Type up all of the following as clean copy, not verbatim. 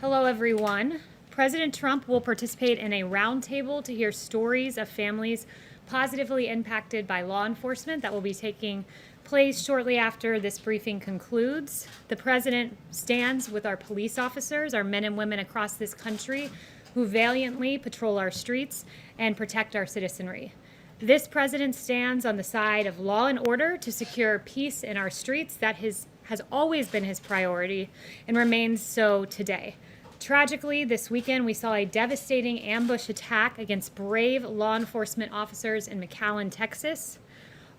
Hello, everyone. President Trump will participate in a roundtable to hear stories of families positively impacted by law enforcement that will be taking place shortly after this briefing concludes. The president stands with our police officers, our men and women across this country who valiantly patrol our streets and protect our citizenry. This president stands on the side of law and order to secure peace in our streets. That has always been his priority and remains so today. Tragically, this weekend we saw a devastating ambush attack against brave law enforcement officers in McAllen, Texas.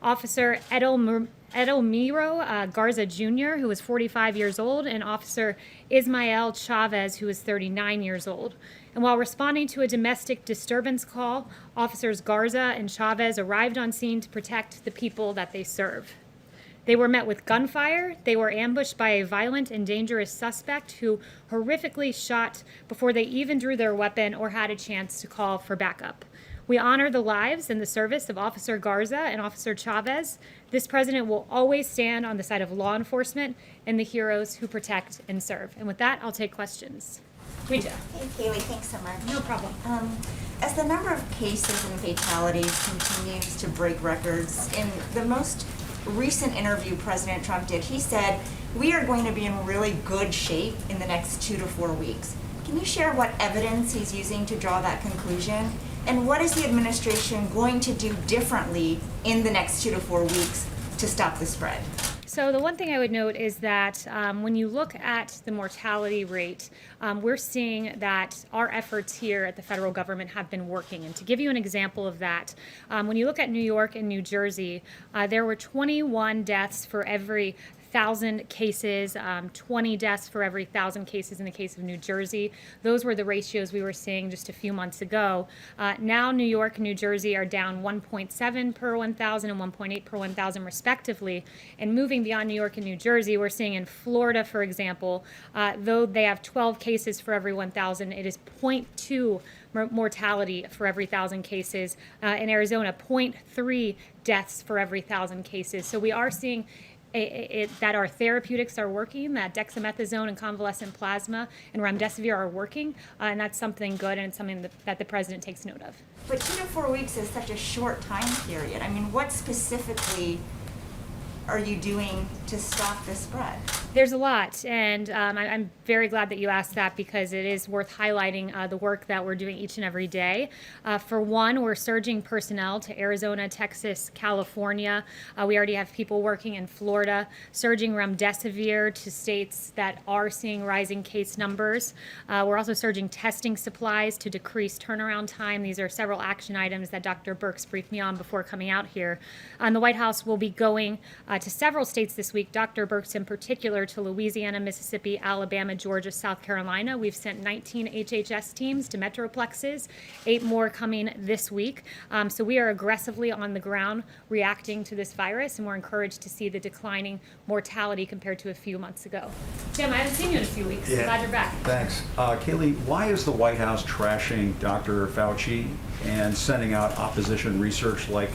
Officer Edelmiro Garza Jr., who was 45 years old, and Officer Ismael Chavez, who was 39 years old. And while responding to a domestic disturbance call, Officers Garza and Chavez arrived on scene to protect the people that they serve. They were met with gunfire. They were ambushed by a violent and dangerous suspect who horrifically shot before they even drew their weapon or had a chance to call for backup. We honor the lives and the service of Officer Garza and Officer Chavez. This president will always stand on the side of law enforcement and the heroes who protect and serve. And with that, I'll take questions. Rita. Hey, Kayleigh, thanks so much. No problem. As the number of cases and fatalities continues to break records, in the most recent interview President Trump did, he said, we are going to be in really good shape in the next 2 to 4 weeks. Can you share what evidence he's using to draw that conclusion? And what is the administration going to do differently in the next 2 to 4 weeks to stop the spread? So the one thing I would note is that when you look at the mortality rate, we're seeing that our efforts here at the federal government have been working. And to give you an example of that, when you look at New York and New Jersey, there were 21 deaths for every 1,000 cases, 20 deaths for every 1,000 cases in the case of New Jersey. Those were the ratios we were seeing just a few months ago. Now New York and New Jersey are down 1.7 per 1,000 and 1.8 per 1,000 respectively. And moving beyond New York and New Jersey, we're seeing in Florida, for example, though they have 12 cases for every 1,000, it is 0.2 mortality for every 1,000 cases. In Arizona, 0.3 deaths for every 1,000 cases. So we are seeing that our therapeutics are working, that dexamethasone and convalescent plasma and remdesivir are working, and that's something good, and it's something that the president takes note of. But 2 to 4 weeks is such a short time period. I mean, what specifically are you doing to stop the spread? There's a lot, and I'm very glad that you asked that because it is worth highlighting the work that we're doing each and every day. For one, we're surging personnel to Arizona, Texas, California. We already have people working in Florida, surging remdesivir to states that are seeing rising case numbers. We're also surging testing supplies to decrease turnaround time. These are several action items that Dr. Birx briefed me on before coming out here. The White House will be going to several states this week, Dr. Birx in particular, to Louisiana, Mississippi, Alabama, Georgia, South Carolina. We've sent 19 HHS teams to metroplexes, 8 more coming this week. So we are aggressively on the ground reacting to this virus, and we're encouraged to see the declining mortality compared to a few months ago. Jim, I haven't seen you in a few weeks. Yeah. Glad you're back. Thanks. Kayleigh, why is the White House trashing Dr. Fauci and sending out opposition research like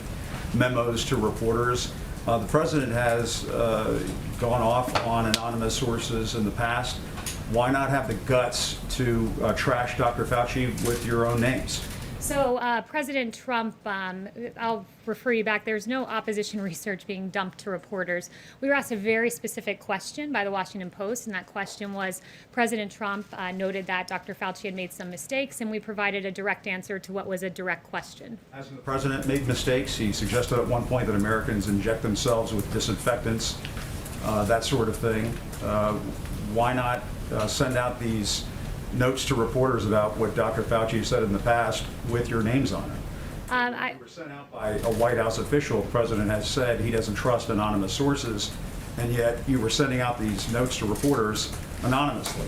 memos to reporters? The president has gone off on anonymous sources in the past. Why not have the guts to trash Dr. Fauci with your own names? So President Trump, I'll refer you back, there's no opposition research being dumped to reporters. We were asked a very specific question by the Washington Post, and that question was, President Trump noted that Dr. Fauci had made some mistakes, and we provided a direct answer to what was a direct question. Hasn't the president made mistakes? He suggested at one point that Americans inject themselves with disinfectants, that sort of thing. Why not send out these notes to reporters about what Dr. Fauci said in the past with your names on it? They were sent out by a White House official. The president has said he doesn't trust anonymous sources, and yet you were sending out these notes to reporters anonymously.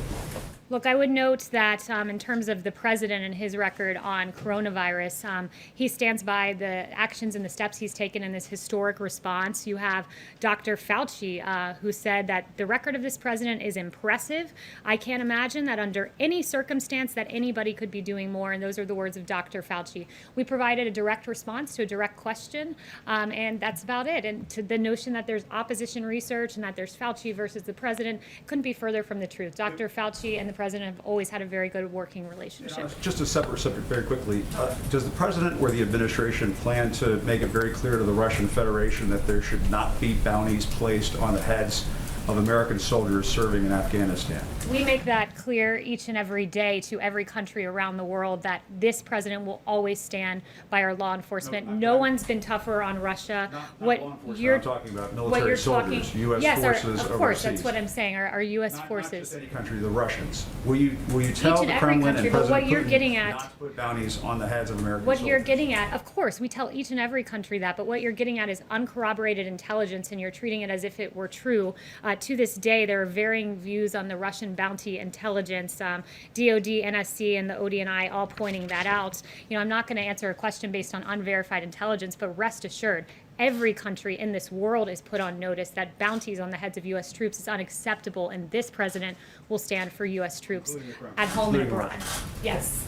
Look, I would note that in terms of the president and his record on coronavirus, he stands by the actions and the steps he's taken in this historic response. You have Dr. Fauci, who said that the record of this president is impressive. I can't imagine that under any circumstance that anybody could be doing more, and those are the words of Dr. Fauci. We provided a direct response to a direct question, and that's about it. And to the notion that there's opposition research and that there's Fauci versus the president couldn't be further from the truth. Dr. Fauci and the the president have always had a very good working relationship. Just a separate subject very quickly. Does the president or the administration plan to make it very clear to the Russian Federation that there should not be bounties placed on the heads of American soldiers serving in Afghanistan? We make that clear each and every day to every country around the world that this president will always stand by our law enforcement. No one's been tougher on Russia. Not law enforcement, I'm talking about military soldiers, U.S. yes, forces of overseas. course, that's what I'm saying. Our U.S. Not forces. just any country, the Russians. Will you tell and the every Kremlin country, and but President what you're Putin getting at- not to put bounties on the heads of American What soldiers? you're getting at, of course, we tell each and every country that, but what you're getting at is uncorroborated intelligence, and you're treating it as if it were true. To this day, there are varying views on the Russian bounty intelligence. DOD, NSC, and the ODNI all pointing that out. I'm not going to answer a question based on unverified intelligence, but rest assured, every country in this world is put on notice that bounties on the heads of U.S. troops is unacceptable, and this president will stand for U.S. troops at home and abroad. Yes.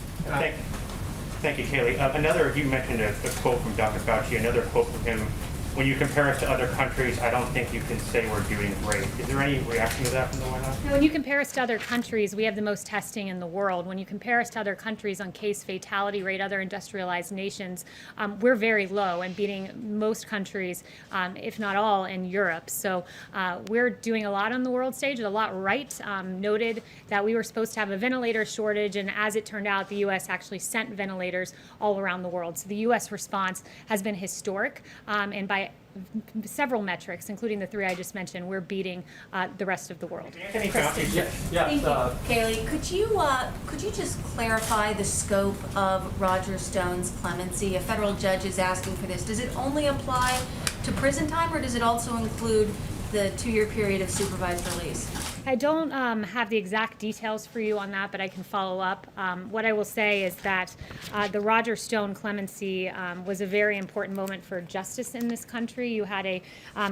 Thank you, Kayleigh. You mentioned a quote from Dr. Fauci, another quote from him. When you compare us to other countries, I don't think you can say we're doing great. Is there any reaction to that from the White House? When you compare us to other countries, we have the most testing in the world. When you compare us to other countries on case fatality rate, other industrialized nations, we're very low and beating most countries, if not all, in Europe. So we're doing a lot on the world stage, a lot right. Noted that we were supposed to have a ventilator shortage, and as it turned out, the U.S. actually sent ventilators all around the world. So the U.S. response has been historic, and by several metrics, including the three I just mentioned, we're beating the rest of the world. Anthony Fauci, Thank you, Kayleigh. Could you just clarify the scope of Roger Stone's clemency? A federal judge is asking for this. Does it only apply to prison time, or does it also include the 2-year period of supervised release? I don't have the exact details for you on that, but I can follow up. What I will say is that the Roger Stone clemency was a very important moment for justice in this country. You had a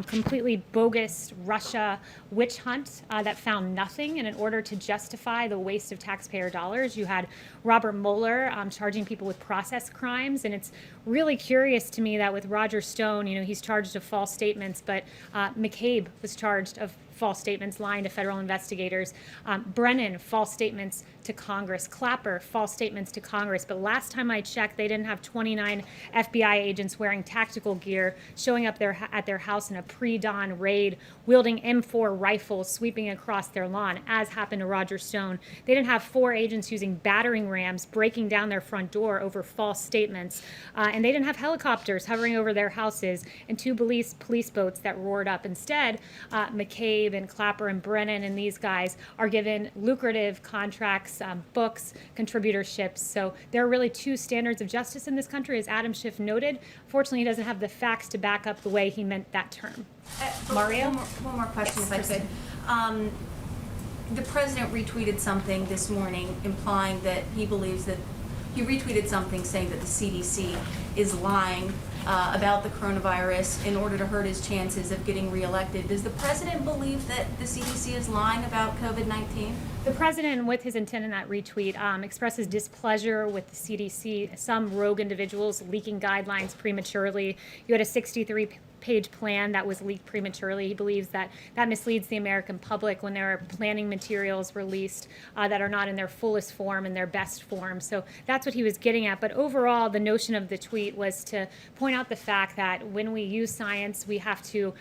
completely bogus Russia witch hunt that found nothing, and in order to justify the waste of taxpayer dollars, you had Robert Mueller charging people with process crimes, and it's really curious to me that with Roger Stone, he's charged of false statements, but McCabe was charged of false statements, lying to federal investigators. Brennan, false statements to Congress. Clapper, false statements to Congress. But last time I checked, they didn't have 29 FBI agents wearing tactical gear, showing up at their house in a pre-dawn raid, wielding M4 rifles, sweeping across their lawn, as happened to Roger Stone. They didn't have 4 agents using battering rams, breaking down their front door over false statements. And they didn't have helicopters hovering over their houses and 2 police boats that roared up. Instead, McCabe and Clapper and Brennan and these guys are given lucrative contracts, books, contributorships. So there are really 2 standards of justice in this country, as Adam Schiff noted. Fortunately, he doesn't have the facts to back up the way he meant that term. Mario? One more question, Yes, if I could. The president retweeted something this morning implying that he believes that he retweeted something saying that the CDC is lying about the coronavirus in order to hurt his chances of getting reelected. Does the president believe that the CDC is lying about COVID-19? The president, with his intent in that retweet, expresses displeasure with the CDC, some rogue individuals leaking guidelines prematurely. You had a 63-page plan that was leaked prematurely. He believes that that misleads the American public when there are planning materials released that are not in their fullest form and their best form. So that's what he was getting at. But overall, the notion of the tweet was to point out the fact that when we use science, we have to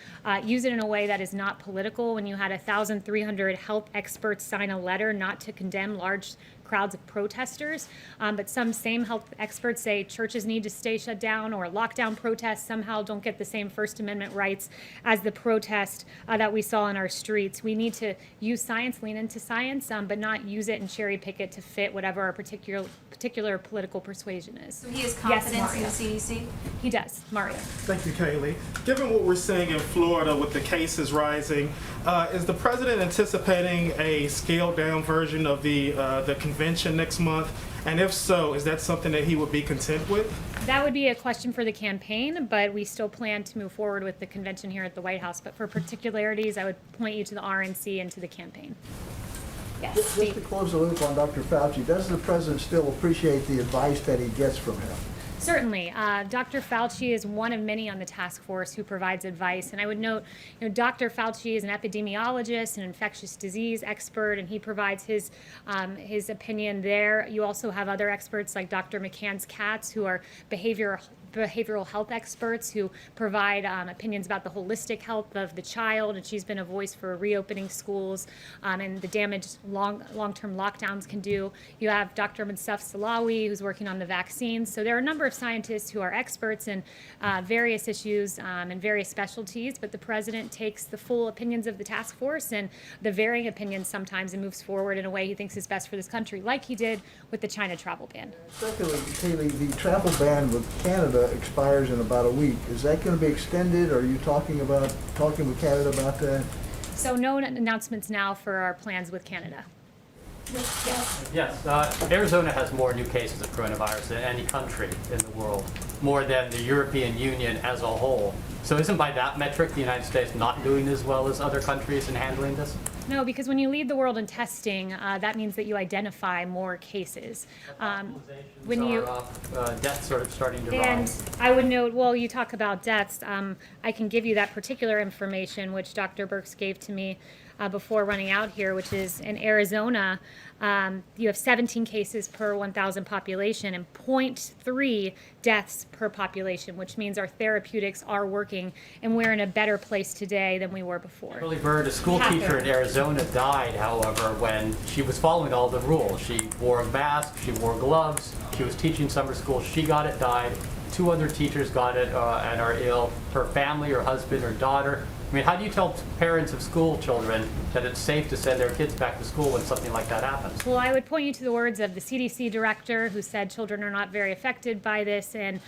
use it in a way that is not political. When you had 1,300 health experts sign a letter not to condemn large crowds of protesters, but some same health experts say churches need to stay shut down, or lockdown protests somehow don't get the same First Amendment rights as the protest that we saw in our streets. We need to use science, lean into science, but not use it and cherry pick it to fit whatever our particular political persuasion is. So he has confidence in Mario. the CDC? He does. Mario. Thank you, Kayleigh. Given what we're seeing in Florida with the cases rising, is the president anticipating a scaled-down version of the convention next month? And if so, is that something that he would be content with? That would be a question for the campaign, but we still plan to move forward with the convention here at the White House. But for particularities, I would point you to the RNC and to the campaign. Yes, Just to close the loop on Dr. Fauci, does the president still appreciate the advice that he gets from him? Certainly. Dr. Fauci is one of many on the task force who provides advice. And I would note, Dr. Fauci is an epidemiologist, an infectious disease expert, and he provides his opinion there. You also have other experts like Dr. McCann's Katz, who are behavioral health experts who provide opinions about the holistic health of the child, and she's been a voice for reopening schools and the damage long-term lockdowns can do. You have Dr. Mansuf Salawi, who's working on the vaccines. So there are a number of scientists who are experts in various issues and various specialties, but the president takes the full opinions of the task force and the varying opinions sometimes and moves forward in a way he thinks is best for this country, like he did with the China travel ban. Secondly, Kayleigh, the travel ban with Canada expires in about a week. Is that going to be extended? Are you talking with Canada about that? So no announcements now for our plans with Canada. Yes, Arizona has more new cases of coronavirus than any country in the world, more than the European Union as a whole. So isn't by that metric the United States not doing as well as other countries in handling this? No, because when you lead the world in testing, that means that you identify more cases. Deaths sort of starting to And rise. I would note, well, you talk about deaths. I can give you that particular information, which Dr. Birx gave to me before running out here, which is in Arizona, you have 17 cases per 1,000 population and 0.3 deaths per population, which means our therapeutics are working, and we're in a better place today than we were before. Shirley Bird, a school teacher in Arizona, died, however, when she was following all the rules. She wore a mask, she wore gloves, she was teaching summer school, she got it, died. 2 other teachers got it and are ill. Her family, her husband, her daughter. I mean, how do you tell parents of school children that it's safe to send their kids back to school when something like that happens? Well, I would point you to the words of the CDC director, who said children are not very affected by this and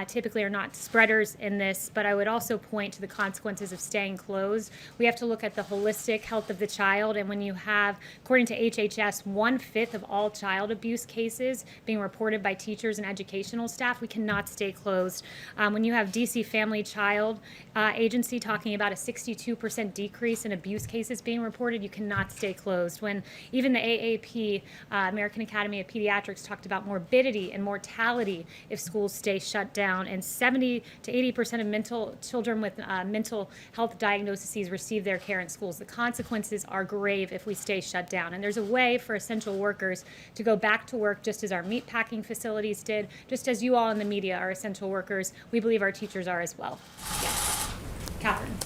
typically are not spreaders in this. But I would also point to the consequences of staying closed. We have to look at the holistic health of the child. And when you have, according to HHS, 1/5 of all child abuse cases being reported by teachers and educational staff, we cannot stay closed. When you have DC Family Child Agency talking about a 62% decrease in abuse cases being reported, you cannot stay closed. When even the AAP, American Academy of Pediatrics, talked about morbidity and mortality if schools stay shut down, and 70 to 80% of children with mental health diagnoses receive their care in schools. The consequences are grave if we stay shut down. And there's a way for essential workers to go back to work just as our meatpacking facilities did, just as you all in the media are essential workers. We believe our teachers are as well. Yes. Catherine.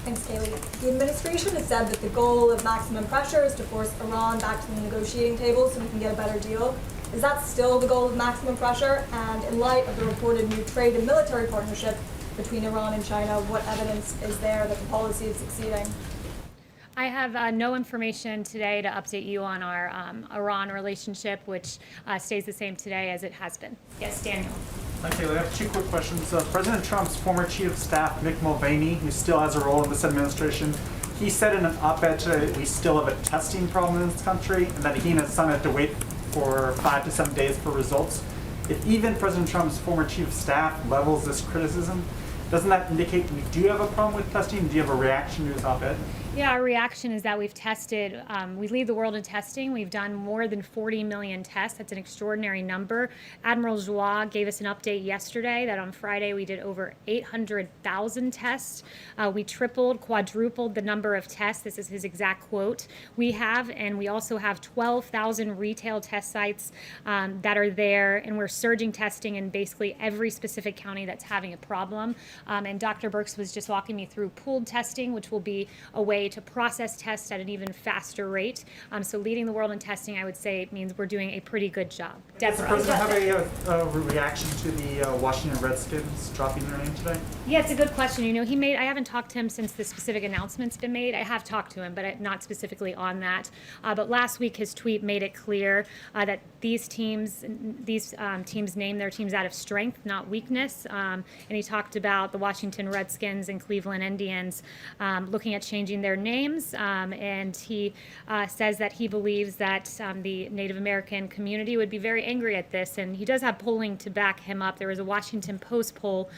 Thanks, Kayleigh. The administration has said that the goal of maximum pressure is to force Iran back to the negotiating table so we can get a better deal. Is that still the goal of maximum pressure? And in light of the reported new trade and military partnership between Iran and China, what evidence is there that the policy is succeeding? I have no information today to update you on our Iran relationship, which stays the same today as it has been. Yes, Daniel. Okay, I have 2 quick questions. President Trump's former chief of staff, Mick Mulvaney, who still has a role in this administration, he said in an op-ed today that we still have a testing problem in this country and that he and his son have to wait for 5 to 7 days for results. If even President Trump's former chief of staff levels this criticism, doesn't that indicate we do have a problem with testing? Do you have a reaction to his op-ed? Yeah, our reaction is that we've tested, we lead the world in testing. We've done more than 40 million tests. That's an extraordinary number. Admiral Joie gave us an update yesterday that on Friday we did over 800,000 tests. We tripled, quadrupled the number of tests. This is his exact quote. We have, and we also have 12,000 retail test sites that are there, and we're surging testing in basically every specific county that's having a problem. And Dr. Birx was just walking me through pooled testing, which will be a way to process tests at an even faster rate. So leading the world in testing, I would say, means we're doing a pretty good job. Does the president have a reaction to the Washington Redskins dropping their name today? Yeah, it's a good question. I haven't talked to him since the specific announcement's been made. I have talked to him, but not specifically on that. But last week, his tweet made it clear that these teams name their teams out of strength, not weakness. And he talked about the Washington Redskins and Cleveland Indians looking at changing their their names, and he says that he believes that the Native American community would be very angry at this, and he does have polling to back him up. There was a Washington Post poll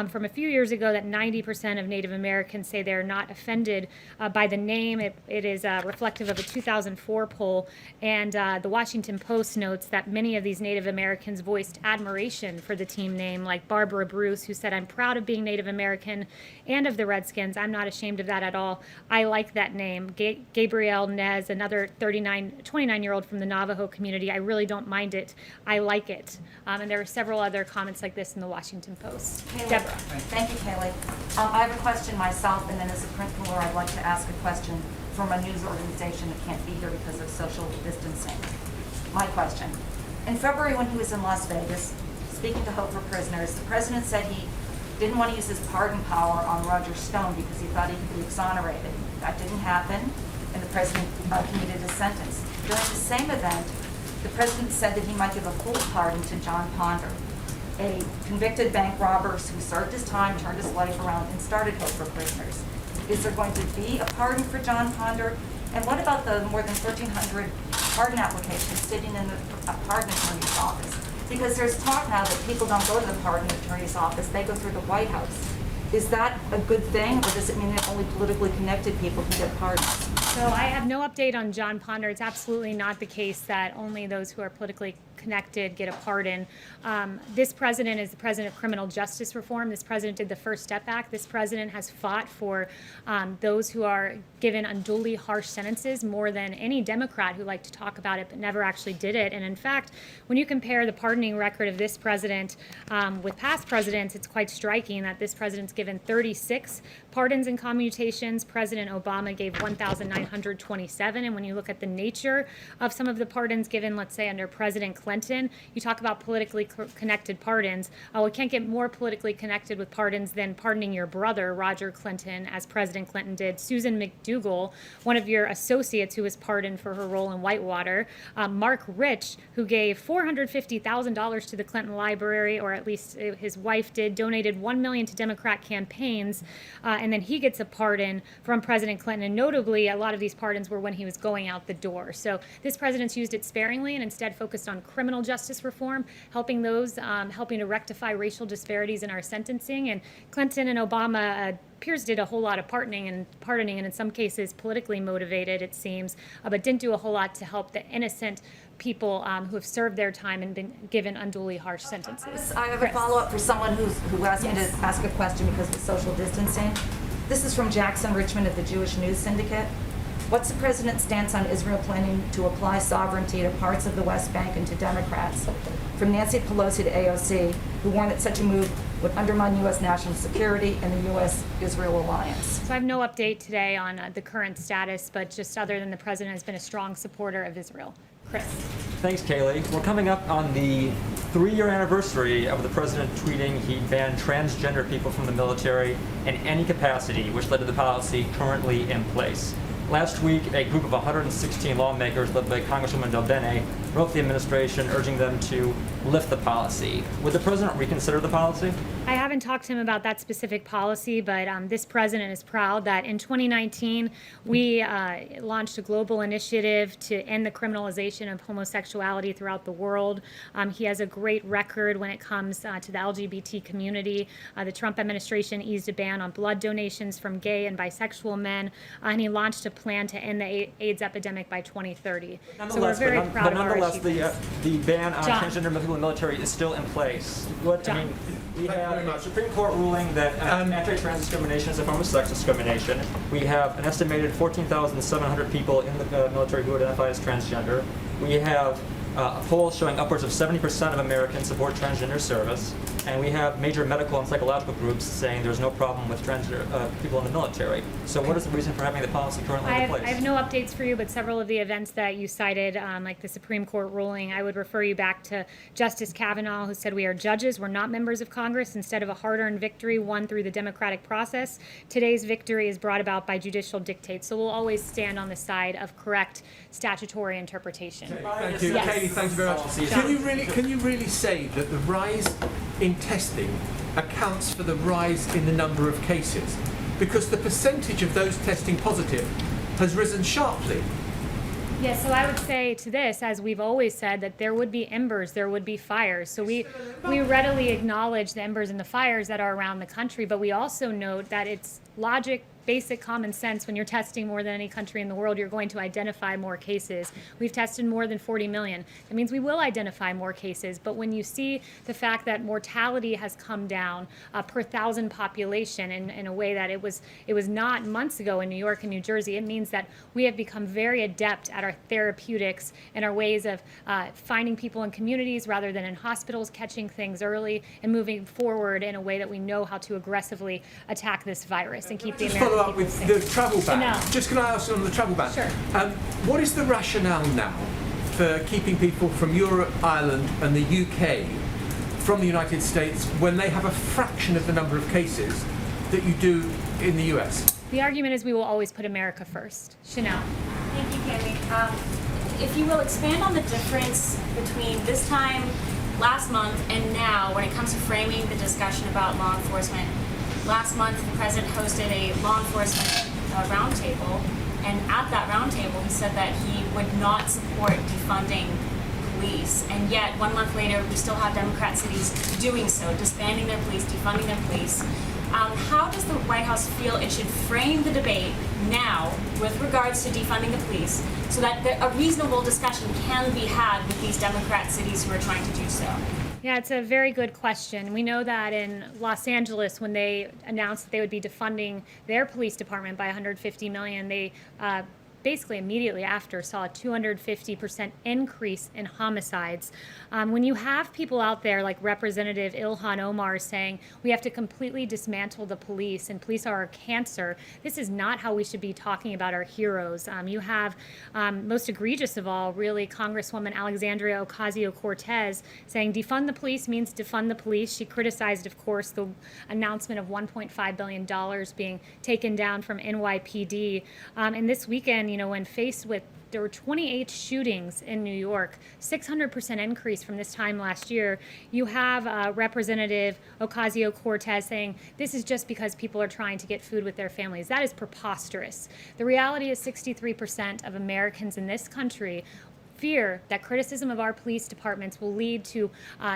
from a few years ago that 90% of Native Americans say they're not offended by the name. It is reflective of a 2004 poll, and the Washington Post notes that many of these Native Americans voiced admiration for the team name, like Barbara Bruce, who said, "I'm proud of being Native American and of the Redskins. I'm not ashamed of that at all. I like that name." Gabrielle Nez, another 29-year-old from the Navajo community, "I really don't mind it. I like it." And there are several other comments like this in the Washington Post. Kayleigh. Deborah. Thank you, Kayleigh. I have a question myself, and then as a principal, I'd like to ask a question from a news organization that can't be here because of social distancing. My question. In February, when he was in Las Vegas, speaking to Hope for Prisoners, the president said he didn't want to use his pardon power on Roger Stone because he thought he could be exonerated. That didn't happen, and the president commuted his sentence. During the same event, the president said that he might give a full pardon to John Ponder, a convicted bank robber who served his time, turned his life around, and started Hope for Prisoners. Is there going to be a pardon for John Ponder? And what about the more than 1,300 pardon applications sitting in the pardon attorney's office? Because there's talk now that people don't go to the pardon attorney's office, they go through the White House. Is that a good thing, or does it mean that only politically connected people can get pardons? So I have no update on John Ponder. It's absolutely not the case that only those who are politically connected get a pardon. This president is the president of criminal justice reform. This president did the First Step Act. This president has fought for those who are given unduly harsh sentences more than any Democrat who liked to talk about it but never actually did it. And in fact, when you compare the pardoning record of this president with past presidents, it's quite striking that this president's given 36 pardons and commutations. President Obama gave 1,927. And when you look at the nature of some of the pardons given, let's say under President Clinton, you talk about politically connected pardons. We can't get more politically connected with pardons than pardoning your brother, Roger Clinton, as President Clinton did. Susan McDougal, one of your associates who was pardoned for her role in Whitewater. Mark Rich, who gave $450,000 to the Clinton Library, or at least his wife did, donated $1 million to Democrat campaigns, and then he gets a pardon from President Clinton. And notably, a lot of these pardons were when he was going out the door. So this president's used it sparingly and instead focused on criminal justice reform, helping to rectify racial disparities in our sentencing. And Clinton and Obama Pierce did a whole lot of pardoning, and in some cases politically motivated, it seems, but didn't do a whole lot to help the innocent people who have served their time and been given unduly harsh sentences. I have a follow-up for someone who asked me to ask a question because of social distancing. This is from Jackson Richmond of the Jewish News Syndicate. What's the president's stance on Israel planning to apply sovereignty to parts of the West Bank and to Democrats? From Nancy Pelosi to AOC, who warned that such a move would undermine U.S. national security and the U.S.-Israel alliance. So I have no update today on the current status, but just other than the president has been a strong supporter of Israel. Chris. Thanks, Kayleigh. We're coming up on the 3-year anniversary of the president tweeting he banned transgender people from the military in any capacity, which led to the policy currently in place. Last week, a group of 116 lawmakers led by Congresswoman Del Bene wrote to the administration urging them to lift the policy. Would the president reconsider the policy? I haven't talked to him about that specific policy, but this president is proud that in 2019 we launched a global initiative to end the criminalization of homosexuality throughout the world. He has a great record when it comes to the LGBT community. The Trump administration eased a ban on blood donations from gay and bisexual men, and he launched a plan to end the AIDS epidemic by 2030. So we're very proud of our achievements. The ban on transgender people in the military is still in place. We have a Supreme Court ruling that anti-trans discrimination is a form of sex discrimination. We have an estimated 14,700 people in the military who identify as transgender. We have a poll showing upwards of 70% of Americans support transgender service. And we have major medical and psychological groups saying there's no problem with transgender people in the military. So what is the reason for having the policy currently in place? I have no updates for you, but several of the events that you cited, like the Supreme Court ruling, I would refer you back to Justice Kavanaugh, who said we are judges, we're not members of Congress. Instead of a hard-earned victory won through the democratic process, today's victory is brought about by judicial dictates. So we'll always stand on the side of correct statutory interpretation. Thank you. Yes. Kayleigh, thank you very much. Can you really say that the rise in testing accounts for the rise in the number of cases? because the percentage of those testing positive has risen sharply. Yes, so I would say to this, as we've always said, that there would be embers, there would be fires. So we readily acknowledge the embers and the fires that are around the country, but we also note that it's logic, basic common sense. When you're testing more than any country in the world, you're going to identify more cases. We've tested more than 40 million. That means we will identify more cases. But when you see the fact that mortality has come down per 1,000 population in a way that it was not months ago in New York and New Jersey, it means that we have become very adept at our therapeutics and our ways of finding people in communities rather than in hospitals, catching things early, and moving forward in a way that we know how to aggressively attack this virus and keep the American Follow up with the travel ban. Chanel. Just can I ask you on the travel ban? Sure. What is the rationale now for keeping people from Europe, Ireland and the UK from the United States when they have a fraction of the number of cases that you do in the US? The argument is we will always put America first. Chanel. Thank you, Kayleigh. If you will expand on the difference between this time last month and now when it comes to framing the discussion about law enforcement. Last month, the president hosted a law enforcement roundtable, and at that roundtable, he said that he would not support defunding police. And yet, 1 month later, we still have Democrat cities doing so, disbanding their police, defunding their police. How does the White House feel it should frame the debate now with regards to defunding the police so that a reasonable discussion can be had with these Democrat cities who are trying to do so? Yeah, it's a very good question. We know that in Los Angeles, when they announced that they would be defunding their police department by $150 million, they basically immediately after saw a 250% increase in homicides. When you have people out there like Representative Ilhan Omar saying we have to completely dismantle the police and police are our cancer, this is not how we should be talking about our heroes. You have, most egregious of all, really, Congresswoman Alexandria Ocasio-Cortez saying defund the police means defund the police. She criticized, of course, the announcement of $1.5 billion being taken down from NYPD. And this weekend, when faced with, there were 28 shootings in New York, 600% increase from this time last year. You have Representative Ocasio-Cortez saying this is just because people are trying to get food with their families. That is preposterous. The reality is 63% of Americans in this country fear that criticism of our police departments will lead to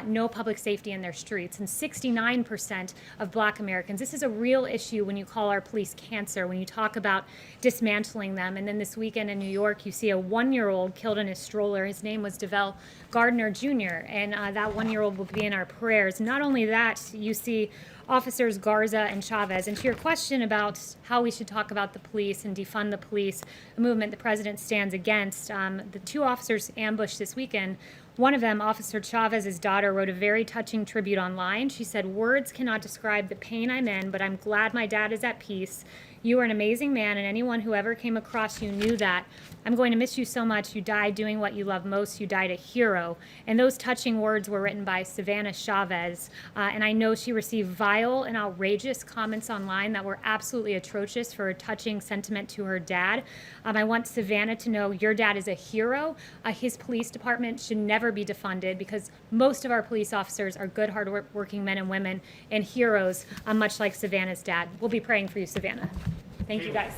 no public safety in their streets. And 69% of Black Americans, this is a real issue when you call our police cancer, when you talk about dismantling them. And then this weekend in New York, you see a 1-year-old killed in his stroller. His name was DeVell Gardner Jr., and that 1-year-old will be in our prayers. Not only that, you see Officers Garza and Chavez. And to your question about how we should talk about the police and defund the police, a movement the president stands against, the 2 officers ambushed this weekend. One of them, Officer Chavez's daughter, wrote a very touching tribute online. She said, "Words cannot describe the pain I'm in, but I'm glad my dad is at peace. You are an amazing man, and anyone who ever came across you knew that. I'm going to miss you so much. You died doing what you love most. You died a hero." And those touching words were written by Savannah Chavez. And I know she received vile and outrageous comments online that were absolutely atrocious for a touching sentiment to her dad. I want Savannah to know your dad is a hero. His police department should never be defunded because most of our police officers are good, hard-working men and women and heroes, much like Savannah's dad. We'll be praying for you, Savannah. Thank you, guys.